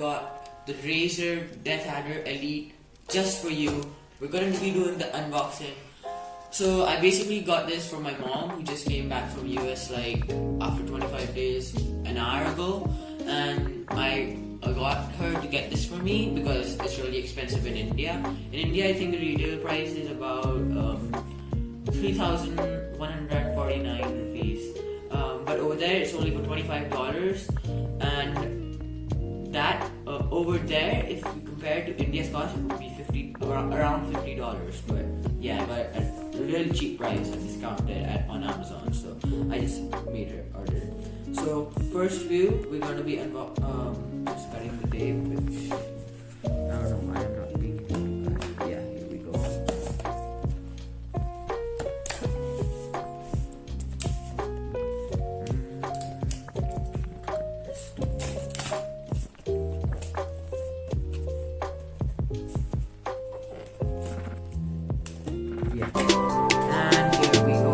got the Razer Deathadder Elite just for you. We're going to be doing the unboxing. So I basically got this from my mom, who just came back from US like after 25 days an hour ago, and I got her to get this for me because it's really expensive in India. In India, I think the retail price is about 3,149 rupees, but over there it's only for $25, and that over there, if you compare it to India's cost, it would be around $50. But yeah, but at a really cheap price and discounted on Amazon. So I just made her order. So first view, we're gonna be just cutting the tape, which I don't know why I'm not being. Yeah, here we go. Yeah. And here we go.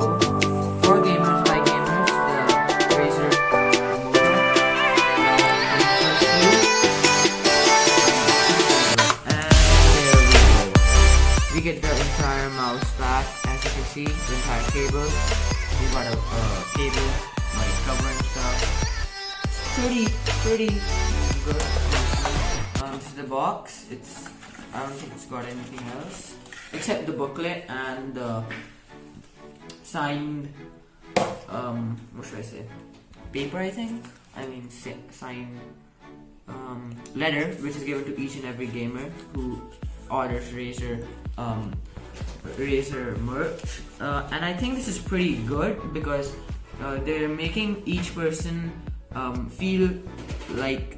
For gamers, by gamers, the Razer motor. And there we go. We get the entire mouse back, as you can see, the entire cable. We got a cable, like cover and stuff. Pretty good. This is the box. I don't think it's got anything else except the booklet and the signed what should I say, paper, I think. I mean signed letter, which is given to each and every gamer who orders Razer merch, and I think this is pretty good because they're making each person feel like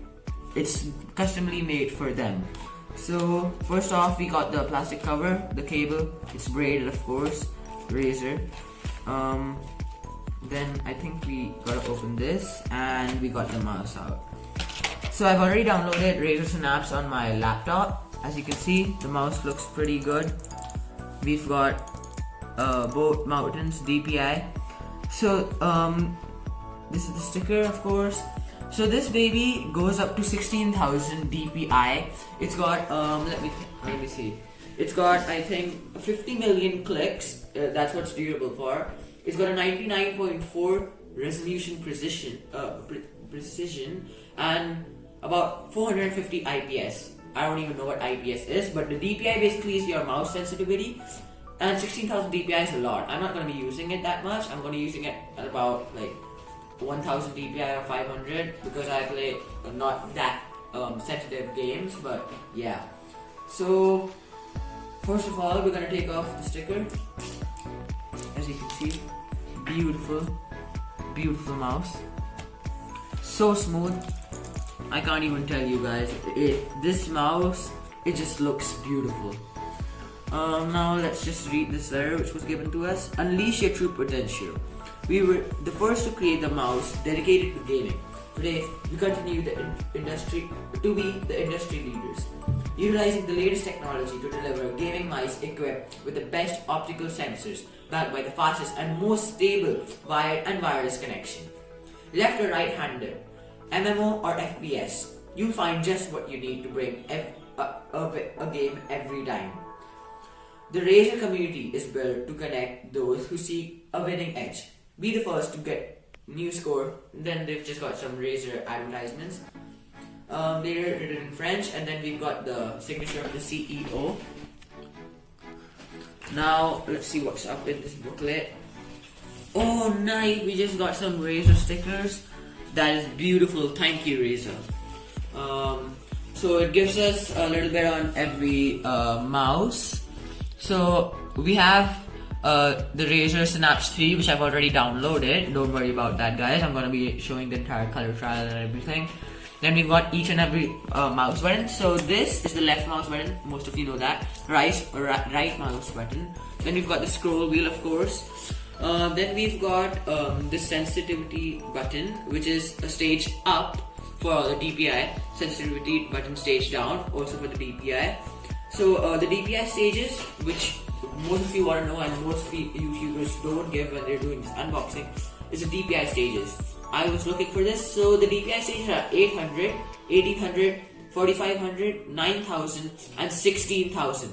it's customly made for them. So first off, we got the plastic cover, the cable, it's braided, of course, Razer. Then I think we gotta open this, and we got the mouse out. So I've already downloaded Razer Synapse on my laptop. As you can see, the mouse looks pretty good. We've got both buttons, DPI. So this is the sticker, of course. So this baby goes up to 16,000 DPI. It's got let me see. It's got, I think, 50 million clicks. That's what's durable for. It's got a 99.4 resolution precision and about 450 IPS. I don't even know what IPS is, but the DPI basically is your mouse sensitivity. And 16,000 DPI is a lot. I'm not going to be using it that much. I'm going to be using it at about like 1000 DPI or 500 because I play not that sensitive games, but yeah. So first of all, we're gonna take off the sticker. As you can see, beautiful mouse, so smooth. I can't even tell you guys. This mouse, it just looks beautiful. Now let's just read this letter which was given to us. Unleash your true potential. We were the first to create the mouse dedicated to gaming. Today, we continue to be the industry leaders, utilizing the latest technology to deliver a gaming mouse equipped with the best optical sensors, backed by the fastest and most stable wired and wireless connection. Left or right-handed, MMO or FPS, you'll find just what you need to bring a game every time. The Razer community is built to connect those who seek a winning edge. Be the first to get new score. Then they've just got some Razer advertisements. They're written in French, and then we've got the signature of the CEO. Now let's see what's up in this booklet. Oh, nice! We just got some Razer stickers. That is beautiful. Thank you, Razer. So it gives us a little bit on every mouse. So we have the Razer Synapse 3, which I've already downloaded. Don't worry about that, guys. I'm going to be showing the entire color trial and everything. Then we've got each and every mouse button. So this is the left mouse button. Most of you know that. Right mouse button. Then we've got the scroll wheel, of course. Then we've got the sensitivity button, which is a stage up for the DPI. Sensitivity button stage down, also for the DPI. So the DPI stages, which most of you want to know and most YouTubers don't give when they're doing this unboxing, is the DPI stages. I was looking for this. So the DPI stages are 800, 1800, 4500, 9000, and 16000.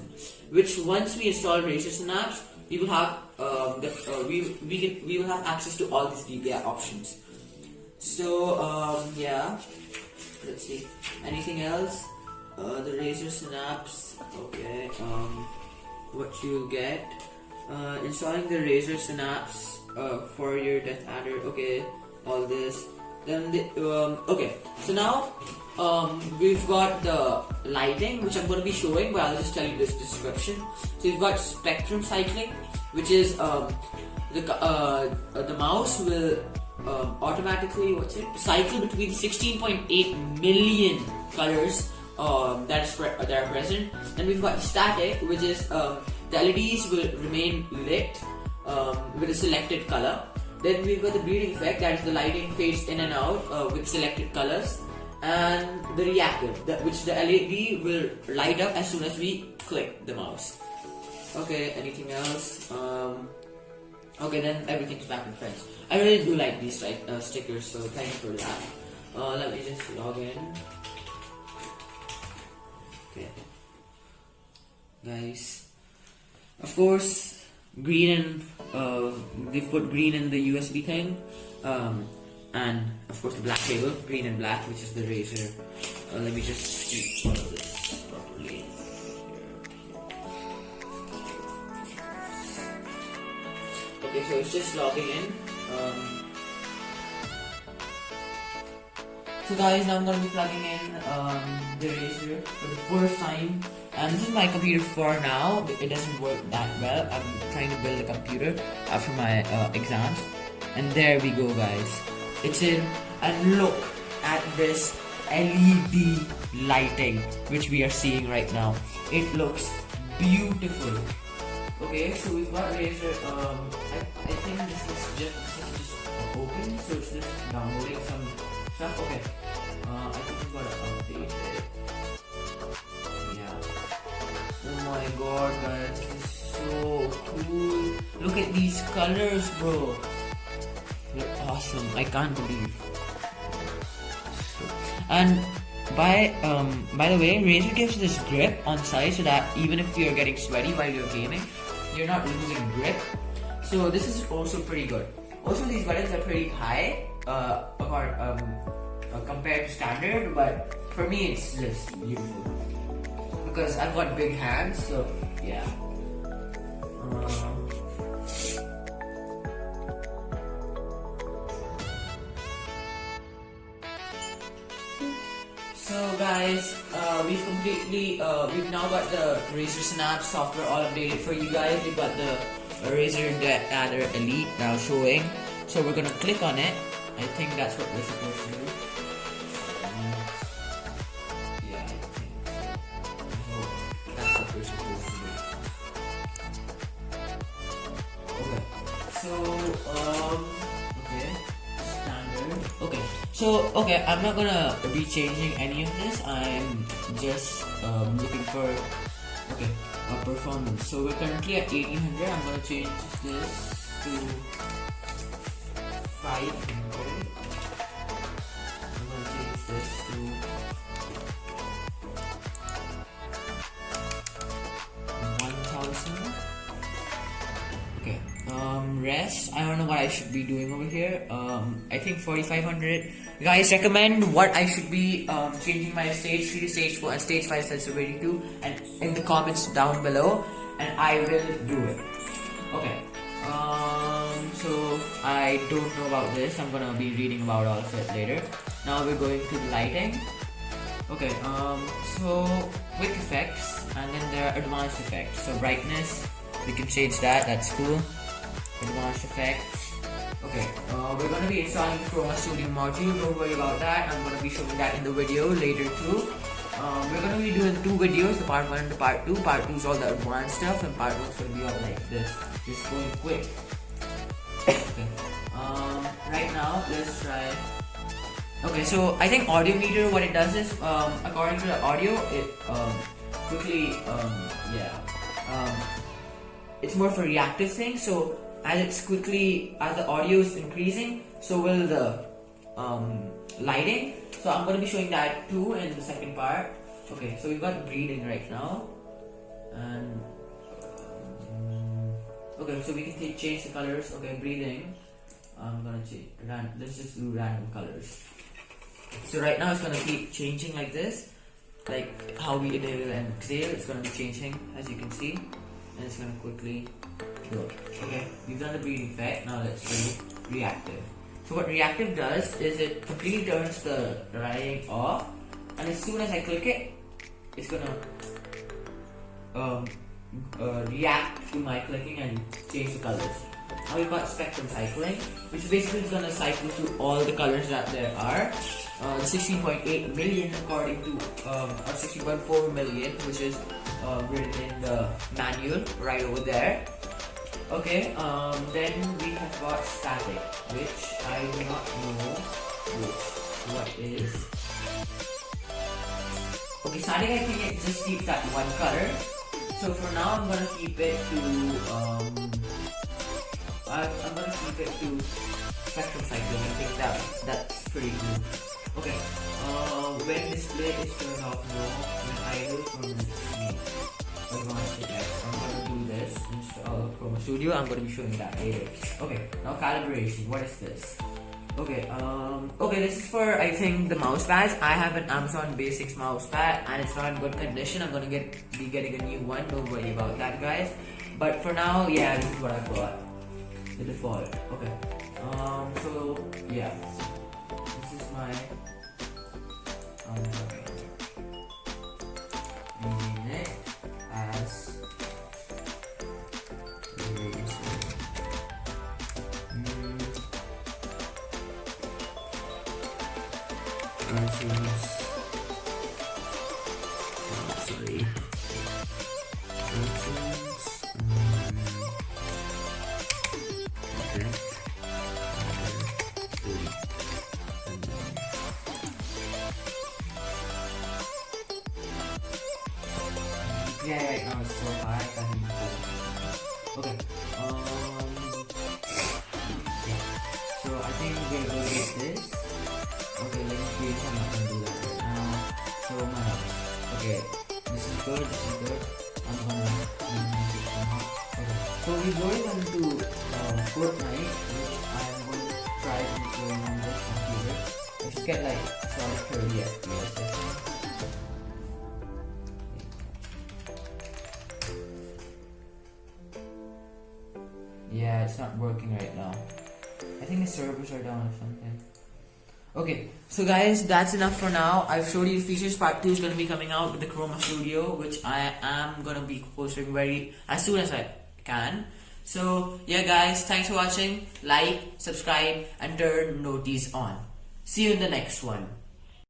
Which once we install Razer Synapse, we will have we will have access to all these DPI options. So yeah, let's see. Anything else? The Razer Synapse. Okay. What you'll get? Installing the Razer Synapse for your Deathadder. Okay. All this. Then okay. So now we've got the lighting, which I'm going to be showing, but I'll just tell you this description. So we've got spectrum cycling, which is the mouse will automatically cycle between 16.8 million colors that are present. Then we've got static, which is the LEDs will remain lit with a selected color. Then we've got the bleeding effect, that is the lighting fades in and out with selected colors. And the reactive, which the LED will light up as soon as we click the mouse. Okay, anything else? Okay, then everything's back in French. I really do like these stickers, so thanks for that. Let me just log in. Okay, guys. Of course, green and they've put green in the USB thing. And of course the black label, green and black, which is the Razer. Let me just do all of this properly. Okay, so it's just logging in. So guys, now I'm going to be plugging in the Razer for the first time. And this is my computer for now. It doesn't work that well. I'm trying to build a computer after my exams. And there we go, guys. It's in, and look at this LED lighting which we are seeing right now. It looks beautiful. Okay, so we've got Razer. I think this is just open, so it's just downloading some stuff. Okay, I think we've got to update it. Yeah. Oh my god, guys, this is so cool. Look at these colors, bro. They're awesome. I can't believe. And by the way, Razer gives this grip on side so that even if you're getting sweaty while you're gaming, you're not losing grip. So this is also pretty good. Also, these buttons are pretty high compared to standard, but for me it's just beautiful because I've got big hands. So yeah. So guys, we've now got the Razer Synapse software all updated for you guys. We've got the Razer Deathadder Elite now showing. So we're gonna click on it. I think that's what we're supposed to do. Yeah, I think so. That's what we're supposed to do. Okay. So okay. Standard. Okay. So, okay, I'm not gonna be changing any of this. I'm just looking for, okay, a performance. So we're currently at 1800. I'm gonna change this to 500. I'm gonna change this to 1000. Okay. Rest. I don't know what I should be doing over here. I think 4500. Guys, recommend what I should be changing my stage 3 to stage 4 and stage 5 sensitivity to, and in the comments down below, and I will do it. Okay. So I don't know about this. I'm gonna be reading about all of it later. Now we're going to the lighting. Okay. So quick effects, and then there are advanced effects. So brightness, we can change that. That's cool. Advanced effects. Okay, we're going to be installing the Chroma Studio module. Don't worry about that. I'm going to be showing that in the video later too. We're going to be doing 2 videos, the part 1 and the part 2. Part 2 is all the advanced stuff, and part 1 is going to be all like this, just going quick. Okay. Right now, let's try. Okay, so I think audio meter, what it does is, according to the audio, it quickly, it's more of a reactive thing. So as the audio is increasing, so will the lighting. So I'm going to be showing that too in the second part. Okay, so we've got breathing right now, and okay, so we can change the colors. Okay, breathing. I'm gonna change. Let's just do random colors. So right now it's gonna keep changing like this, like how we inhale and exhale. It's gonna be changing, as you can see, and it's gonna quickly go. Okay, we've done the breathing effect. Now let's do reactive. So what reactive does is it completely turns the writing off, and as soon as I click it, it's gonna react to my clicking and change the colors. Now we've got spectrum cycling, which basically is gonna cycle through all the colors that there are. 16.8 million according to or 16.4 million, which is written in the manual right over there. Okay, then we have got static, which I do not know what is. Okay, static, I think it just keeps that one color. So for now, I'm gonna keep it to I'm gonna keep it to spectrum cycling. I think that's pretty good. Okay, when display is turned off, no. When idle for me. Advanced effects. I'm gonna do this install Chroma Studio. I'm gonna be showing that later. Okay, now calibration. What is this? Okay, okay, this is for, I think, the mouse pads. I have an Amazon Basics mouse pad and it's not in good condition. I'm gonna be getting a new one. Don't worry about that, guys. But for now, yeah, this is what I've got. The default. Okay. So yeah, this is my using it as sorry. Yeah, right now it's so high. I can't even go. Okay. Yeah. So I think we're gonna get this. Okay, let me create. I'm not gonna do that right now. So my house. Okay, this is good. This is good. I'm gonna make it somehow. Okay. So we're going into Fortnite, which I'm going to try to play on this computer. I should get like solid 30 FPS. I think. Yeah, it's not working right now. I think the servers are down or something. Okay, so guys, that's enough for now. I've showed you the features. Part 2 is going to be coming out with the Chroma Studio, which I am going to be posting as soon as I can. So yeah, guys, thanks for watching. Like, subscribe, and turn notice on. See you in the next one.